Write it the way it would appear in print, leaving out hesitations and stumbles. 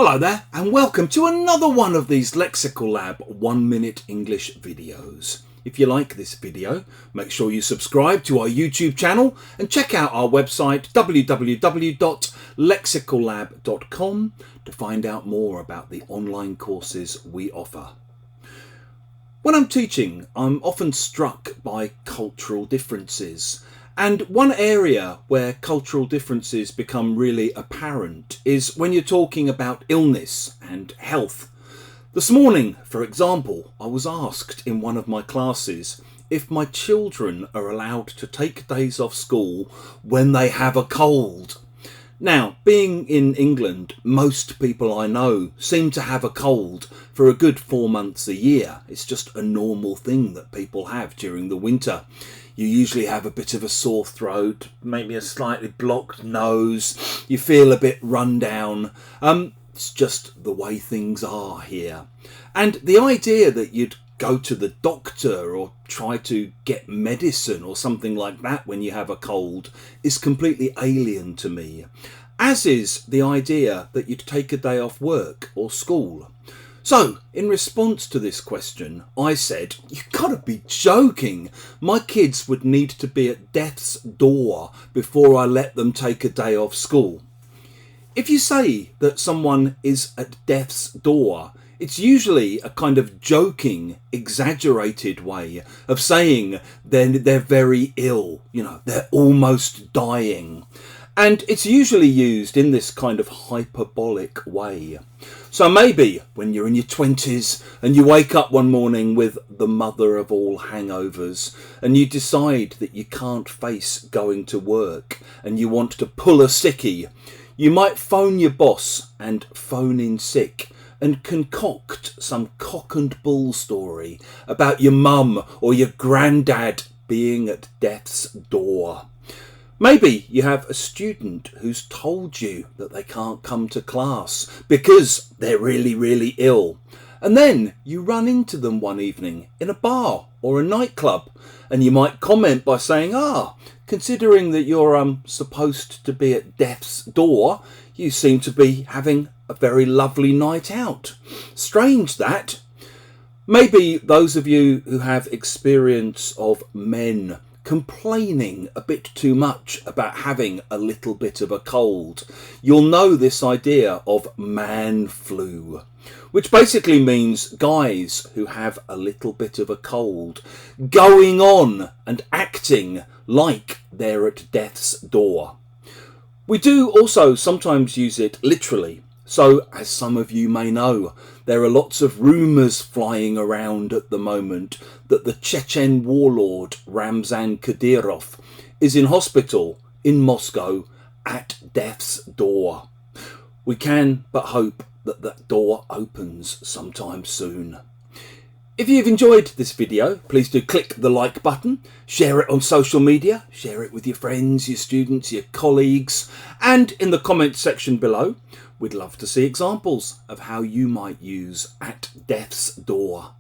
Hello there and welcome to another one of these Lexical Lab 1 minute English videos. If you like this video, make sure you subscribe to our YouTube channel and check out our website www.lexicallab.com to find out more about the online courses we offer. When I'm teaching, I'm often struck by cultural differences. And one area where cultural differences become really apparent is when you're talking about illness and health. This morning, for example, I was asked in one of my classes if my children are allowed to take days off school when they have a cold. Now, being in England, most people I know seem to have a cold for a good 4 months a year. It's just a normal thing that people have during the winter. You usually have a bit of a sore throat, maybe a slightly blocked nose, you feel a bit run down. It's just the way things are here. And the idea that you'd go to the doctor or try to get medicine or something like that when you have a cold is completely alien to me. As is the idea that you'd take a day off work or school. So, in response to this question, I said, "You've got to be joking. My kids would need to be at death's door before I let them take a day off school." If you say that someone is at death's door, it's usually a kind of joking, exaggerated way of saying they're very ill, they're almost dying. And it's usually used in this kind of hyperbolic way. So maybe when you're in your 20s and you wake up one morning with the mother of all hangovers and you decide that you can't face going to work and you want to pull a sickie, you might phone your boss and phone in sick and concoct some cock and bull story about your mum or your granddad being at death's door. Maybe you have a student who's told you that they can't come to class because they're really, really ill. And then you run into them one evening in a bar or a nightclub and you might comment by saying, considering that you're supposed to be at death's door, you seem to be having a very lovely night out. Strange that. Maybe those of you who have experience of men complaining a bit too much about having a little bit of a cold, you'll know this idea of man flu, which basically means guys who have a little bit of a cold going on and acting like they're at death's door. We do also sometimes use it literally. So, as some of you may know, there are lots of rumours flying around at the moment that the Chechen warlord Ramzan Kadyrov is in hospital in Moscow at death's door. We can but hope that that door opens sometime soon. If you've enjoyed this video, please do click the like button, share it on social media, share it with your friends, your students, your colleagues, and in the comments section below, we'd love to see examples of how you might use at death's door.